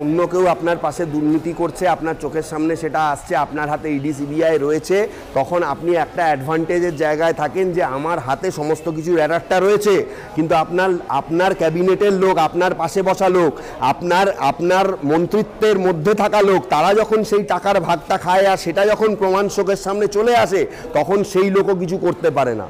অন্য কেউ আপনার পাশে দুর্নীতি করছে, আপনার চোখের সামনে সেটা আসছে, আপনার হাতে ইডি সিবিআই রয়েছে, তখন আপনি একটা অ্যাডভান্টেজের জায়গায় থাকেন যে আমার হাতে সমস্ত কিছুর অ্যাডারটা রয়েছে, কিন্তু আপনার ক্যাবিনেটের লোক, আপনার পাশে বসা লোক, আপনার মন্ত্রিত্বের মধ্যে থাকা লোক, তারা যখন সেই টাকার ভাগটা খায় আর সেটা যখন প্রমাণ চোখের সামনে চলে আসে, তখন সেই লোকও কিছু করতে পারে না।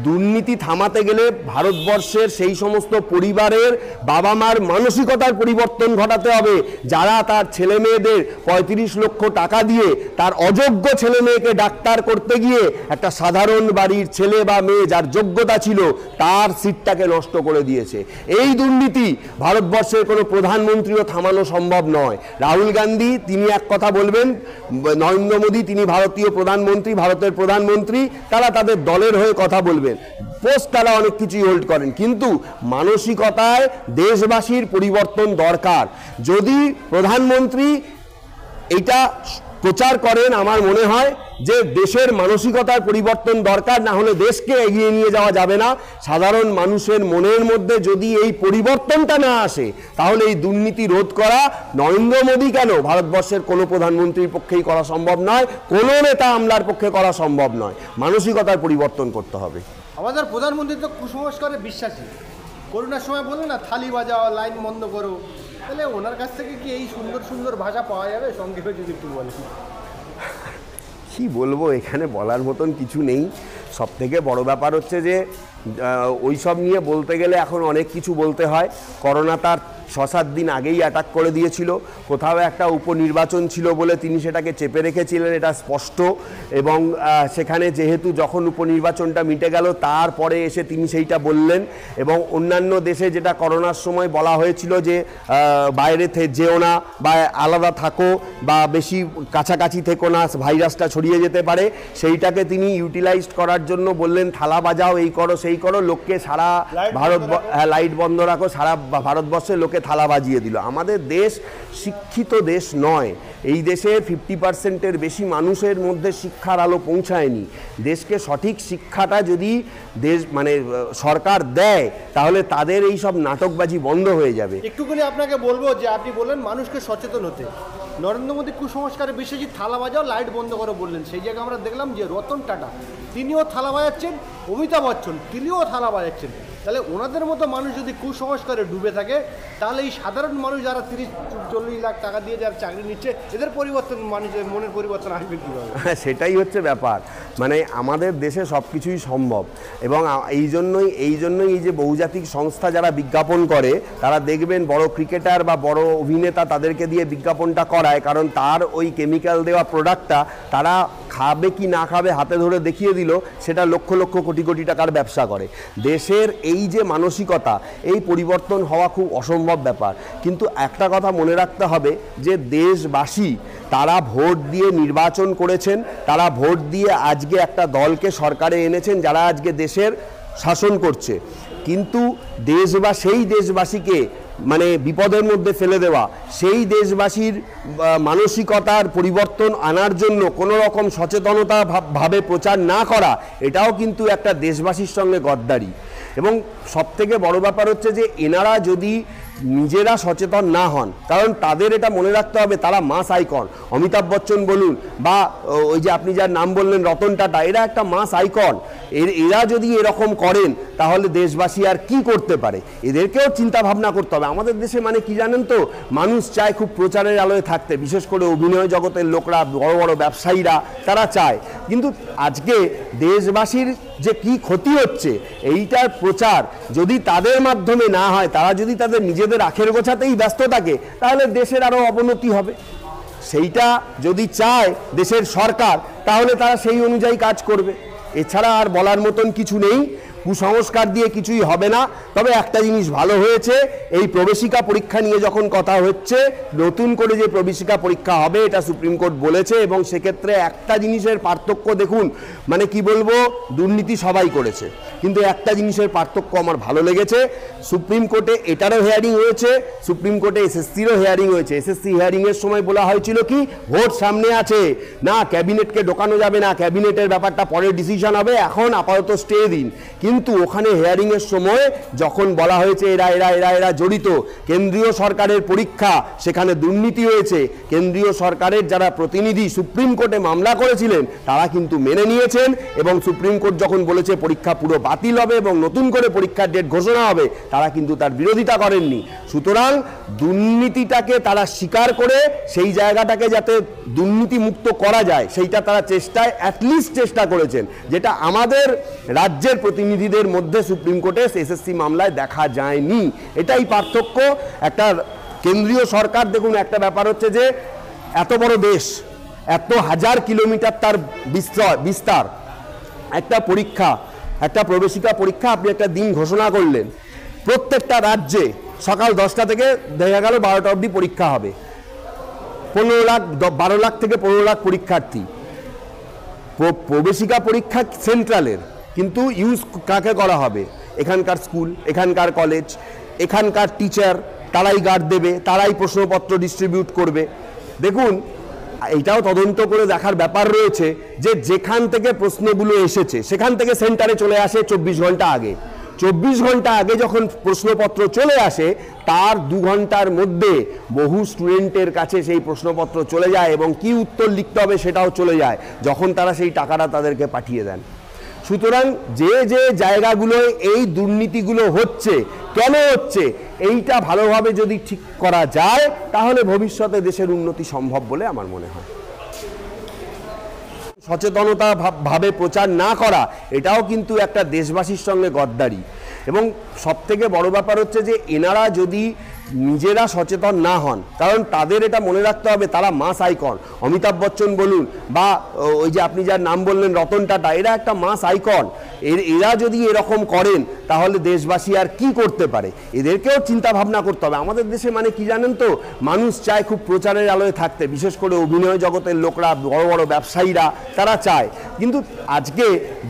দুর্নীতি থামাতে গেলে ভারতবর্ষের সেই সমস্ত পরিবারের বাবা মার মানসিকতার পরিবর্তন ঘটাতে হবে, যারা তার ছেলে মেয়েদের 35 লক্ষ টাকা দিয়ে তার অযোগ্য ছেলে মেয়েকে ডাক্তার করতে গিয়ে একটা সাধারণ বাড়ির ছেলে বা মেয়ে যার যোগ্যতা ছিল তার সিটটাকে নষ্ট করে দিয়েছে। এই দুর্নীতি ভারতবর্ষের কোনো প্রধানমন্ত্রীও থামানো সম্ভব নয়। রাহুল গান্ধী তিনি এক কথা বলবেন, নরেন্দ্র মোদী তিনি ভারতীয় প্রধানমন্ত্রী, ভারতের প্রধানমন্ত্রী, তারা তাদের দলের হয়ে কথা বলবেন, পোস্ট তারা অনেক কিছুই হোল্ড করেন, কিন্তু মানসিকতায় দেশবাসীর পরিবর্তন দরকার। যদি প্রধানমন্ত্রী এটা প্রচার করেন, আমার মনে হয় যে দেশের মানসিকতার পরিবর্তন দরকার, না হলে দেশকে এগিয়ে নিয়ে যাওয়া যাবে না। সাধারণ মানুষের মনের মধ্যে যদি এই পরিবর্তনটা না আসে, তাহলে এই দুর্নীতি রোধ করা নরেন্দ্র মোদী কেন, ভারতবর্ষের কোনো প্রধানমন্ত্রীর পক্ষেই করা সম্ভব নয়, কোনো নেতা আমলার পক্ষে করা সম্ভব নয়। মানসিকতার পরিবর্তন করতে হবে। আমাদের প্রধানমন্ত্রী তো কুসংস্কারে বিশ্বাসী। করোনার সময় বললেন না, থালি বাজাও, লাইন বন্ধ করো, তাহলে ওনার কাছ থেকে কি এই সুন্দর সুন্দর ভাষা পাওয়া যাবে? সংক্ষেপে যদি একটু বলেন। কি বলবো, এখানে বলার মতন কিছু নেই। সব থেকে বড় ব্যাপার হচ্ছে যে ওই সব নিয়ে বলতে গেলে এখন অনেক কিছু বলতে হয়। করোনা তার 6-7 দিন আগেই অ্যাটাক করে দিয়েছিল, কোথাও একটা উপনির্বাচন ছিল বলে তিনি সেটাকে চেপে রেখেছিলেন, এটা স্পষ্ট। এবং সেখানে যেহেতু যখন উপনির্বাচনটা মিটে গেল তারপরে এসে তিনি সেইটা বললেন। এবং অন্যান্য দেশে যেটা করোনার সময় বলা হয়েছিল যে বাইরে যেও না বা আলাদা থাকো বা বেশি কাছাকাছি থেকো না, ভাইরাসটা ছড়িয়ে যেতে পারে, সেইটাকে তিনি ইউটিলাইজ করার জন্য বললেন থালা বাজাও, এই করো সেই করো, লোককে সারা লাইট বন্ধ রাখো, সারা ভারতবর্ষের লোকে থালা বাজিয়ে দিল। আমাদের দেশ শিক্ষিত দেশ নয়, এই দেশে 50%-এর বেশি মানুষের মধ্যে শিক্ষার আলো পৌঁছায়নি। দেশকে সঠিক শিক্ষাটা যদি সরকার দেয়, তাহলে তাদের এই সব নাটকবাজি বন্ধ হয়ে যাবে। একটুখানি আপনাকে বলবো যে আপনি বললেন মানুষকে সচেতন হতে, নরেন্দ্র মোদী কুসংস্কারে বিশ্বাসী, থালা বাজাও, লাইট বন্ধ করে বললেন। সেই জায়গায় আমরা দেখলাম যে রতন টাটা তিনিও থালা বাজাচ্ছেন, অমিতাভ বচ্চন তিনিও থালা বাজাচ্ছেন। তাহলে ওনাদের মতো মানুষ যদি কুসংস্কারে ডুবে থাকে, তাহলে এই সাধারণ মানুষ যারা 30-40 লাখ টাকা দিয়ে যারা চাকরি নিচ্ছে, এদের পরিবর্তন, মানুষের মনের পরিবর্তন আসবে কীভাবে? সেটাই হচ্ছে ব্যাপার। আমাদের দেশে সব কিছুই সম্ভব। এবং এই জন্যই এই যে বহুজাতিক সংস্থা যারা বিজ্ঞাপন করে, তারা দেখবেন বড় ক্রিকেটার বা বড় অভিনেতা তাদেরকে দিয়ে বিজ্ঞাপনটা করায়, কারণ তার ওই কেমিক্যাল দেওয়া প্রোডাক্টটা তারা খাবে কি না খাবে হাতে ধরে দেখিয়ে দিল, সেটা লক্ষ লক্ষ কোটি কোটি টাকার ব্যবসা করে। দেশের এই যে মানসিকতা, এই পরিবর্তন হওয়া খুব অসম্ভব ব্যাপার। কিন্তু একটা কথা মনে রাখতে হবে যে দেশবাসী তারা ভোট দিয়ে নির্বাচন করেছেন, তারা ভোট দিয়ে আজকে একটা দলকে সরকারে এনেছেন যারা আজকে দেশের শাসন করছে। কিন্তু সেই দেশবাসীকে বিপদের মধ্যে ফেলে দেওয়া, সেই দেশবাসীর মানসিকতার পরিবর্তন আনার জন্য কোনো রকম সচেতনতা ভাবে প্রচার না করা, এটাও কিন্তু একটা দেশবাসীর সঙ্গে গদ্দারি। এবং সবথেকে বড় ব্যাপার হচ্ছে যে এনারা যদি নিজেরা সচেতন না হন, কারণ তাদের এটা মনে রাখতে হবে তারা মাস আইকন। অমিতাভ বচ্চন বলুন বা ওই যে আপনি যার নাম বললেন রতন টাটা, এরা একটা মাস আইকন। এরা যদি এরকম করেন, তাহলে দেশবাসী আর কি করতে পারে? এদেরকেও চিন্তা ভাবনা করতে হবে। আমাদের দেশে কি জানেন তো, মানুষ চায় খুব প্রচারের আলোয় থাকতে, বিশেষ করে অভিনয় জগতের লোকরা, বড় বড় ব্যবসায়ীরা, তারা চায়। কিন্তু আজকে দেশবাসীর যে কি ক্ষতি হচ্ছে, এইটার প্রচার যদি তাদের মাধ্যমে না হয়, তারা যদি তাদের নিজেদের আখের গোছাতেই ব্যস্ত থাকে, তাহলে দেশের আরও অবনতি হবে। সেইটা যদি চায় দেশের সরকার, তাহলে তারা সেই অনুযায়ী কাজ করবে। এছাড়া আর বলার মতন কিছু নেই। কুসংস্কার দিয়ে কিছুই হবে না। তবে একটা জিনিস ভালো হয়েছে, এই প্রবেশিকা পরীক্ষা নিয়ে যখন কথা হচ্ছে, নতুন করে যে প্রবেশিকা পরীক্ষা হবে এটা সুপ্রিম কোর্ট বলেছে। এবং সেক্ষেত্রে একটা জিনিসের পার্থক্য দেখুন, কি বলবো, দুর্নীতি সবাই করেছে, কিন্তু একটা জিনিসের পার্থক্য আমার ভালো লেগেছে, সুপ্রিম কোর্টে এটারও হিয়ারিং হয়েছে, সুপ্রিম কোর্টে এসএসসিরও হিয়ারিং হয়েছে। এসএসসি হিয়ারিংয়ের সময় বলা হয়েছিল কি, ভোট সামনে আছে, না ক্যাবিনেটকে ঢোকানো যাবে না, ক্যাবিনেটের ব্যাপারটা পরে ডিসিশন হবে, এখন আপাতত স্টে দিন। কিন্তু ওখানে হিয়ারিংয়ের সময় যখন বলা হয়েছে এরা এরা এরা এরা জড়িত, কেন্দ্রীয় সরকারের পরীক্ষা, সেখানে দুর্নীতি হয়েছে, কেন্দ্রীয় সরকারের যারা প্রতিনিধি সুপ্রিম কোর্টে মামলা করেছিলেন তারা কিন্তু মেনে নিয়েছেন, এবং সুপ্রিম কোর্ট যখন বলেছে পরীক্ষা পুরো বাতিল হবে এবং নতুন করে পরীক্ষার ডেট ঘোষণা হবে, তারা কিন্তু তার বিরোধিতা করেননি। সুতরাং দুর্নীতিটাকে তারা স্বীকার করে সেই জায়গাটাকে যাতে দুর্নীতি মুক্ত করা যায় সেইটা তারা অ্যাটলিস্ট চেষ্টা করেছেন, যেটা আমাদের রাজ্যের প্রতিনিধিদের মধ্যে সুপ্রিম কোর্টে এসএসসি মামলায় দেখা যায়নি। এটাই পার্থক্য। একটা কেন্দ্রীয় সরকার, দেখুন একটা ব্যাপার হচ্ছে যে এত বড় দেশ, এত হাজার কিলোমিটার তার বিস্তার, একটা পরীক্ষা, একটা প্রবেশিকা পরীক্ষা আপনি একটা দিন ঘোষণা করলেন, প্রত্যেকটা রাজ্যে সকাল 10টা থেকে দেখা গেল 12টা অবধি পরীক্ষা হবে, 12 লাখ থেকে 15 লাখ পরীক্ষার্থী। প্রবেশিকা পরীক্ষা সেন্ট্রালের, কিন্তু ইউজ কাকে করা হবে? এখানকার স্কুল, এখানকার কলেজ, এখানকার টিচার, তারাই গার্ড দেবে, তারাই প্রশ্নপত্র ডিস্ট্রিবিউট করবে। দেখুন এইটাও তদন্ত করে দেখার ব্যাপার রয়েছে যে যেখান থেকে প্রশ্নগুলো এসেছে সেখান থেকে সেন্টারে চলে আসে 24 ঘন্টা আগে। 24 ঘন্টা আগে যখন প্রশ্নপত্র চলে আসে তার 2 ঘন্টার মধ্যে বহু স্টুডেন্টের কাছে সেই প্রশ্নপত্র চলে যায় এবং কি উত্তর লিখতে হবে সেটাও চলে যায় যখন তারা সেই টাকাটা তাদেরকে পাঠিয়ে দেন। সুতরাং যে যে জায়গাগুলোয় এই দুর্নীতিগুলো হচ্ছে, কেন হচ্ছে, এইটা ভালোভাবে যদি ঠিক করা যায় তাহলে ভবিষ্যতে দেশের উন্নতি সম্ভব বলে আমার মনে হয়। সচেতনতা ভাবে প্রচার না করা এটাও কিন্তু একটা দেশবাসীর সঙ্গে গদ্দারি। এবং সবথেকে বড় ব্যাপার হচ্ছে যে এনারা যদি নিজেরা সচেতন না হন, কারণ তাদের এটা মনে রাখতে হবে তারা মাস আইকন, অমিতাভ বচ্চন বলুন বা ওই যে আপনি যার নাম বললেন রতন টাটা, এরা একটা মাস আইকন। এরা যদি এরকম করেন তাহলে দেশবাসী আর কি করতে পারে, এদেরকেও চিন্তা ভাবনা করতে হবে। আমাদের দেশে মানে কি জানেন তো, মানুষ চায় খুব প্রচারের আলোয় থাকতে, বিশেষ করে অভিনয় জগতের লোকরা, বড় বড় ব্যবসায়ীরা, তারা চায়। কিন্তু আজকে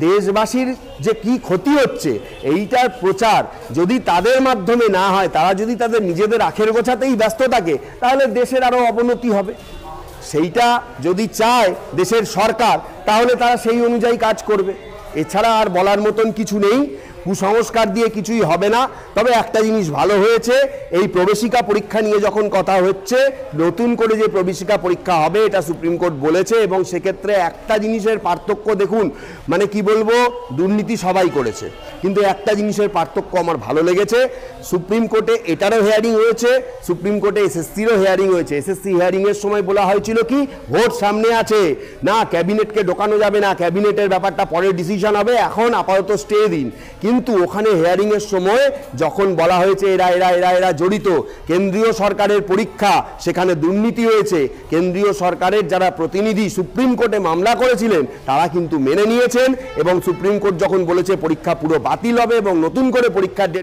দেশবাসীর যে কি ক্ষতি হচ্ছে এইটার প্রচার যদি তাদের মাধ্যমে না হয়, তারা যদি তাদের নিজেদের আখের গোছাতেই ব্যস্ত থাকে তাহলে দেশের আরও অবনতি হবে। সেইটা যদি চায় দেশের সরকার তাহলে তারা সেই অনুযায়ী কাজ করবে, এছাড়া আর বলার মতন কিছু নেই। কুসংস্কার দিয়ে কিছুই হবে না। তবে একটা জিনিস ভালো হয়েছে, এই প্রবেশিকা পরীক্ষা নিয়ে যখন কথা হচ্ছে, নতুন করে যে প্রবেশিকা পরীক্ষা হবে এটা সুপ্রিম কোর্ট বলেছে, এবং সেক্ষেত্রে একটা জিনিসের পার্থক্য দেখুন, মানে কি বলবো, দুর্নীতি সবাই করেছে, কিন্তু একটা জিনিসের পার্থক্য আমার ভালো লেগেছে, সুপ্রিম কোর্টে এটারও হিয়ারিং হয়েছে, সুপ্রিম কোর্টে এসএসসিরও হিয়ারিং হয়েছে। এসএসসি হিয়ারিংয়ের সময় বলা হয়েছিল কি, ভোট সামনে আছে, না ক্যাবিনেটকে ঢোকানো যাবে না, ক্যাবিনেটের ব্যাপারটা পরে ডিসিশন হবে, এখন আপাতত স্টে দিন। কিন্তু ওখানে হিয়ারিংয়ের সময় যখন বলা হয়েছে এরা এরা এরা এরা জড়িত, কেন্দ্রীয় সরকারের পরীক্ষা, সেখানে দুর্নীতি হয়েছে, কেন্দ্রীয় সরকারের যারা প্রতিনিধি সুপ্রিম কোর্টে মামলা করেছিলেন তারা কিন্তু মেনে নিয়েছেন, এবং সুপ্রিম কোর্ট যখন বলেছে পরীক্ষা পুরো বাতিল হবে এবং নতুন করে পরীক্ষার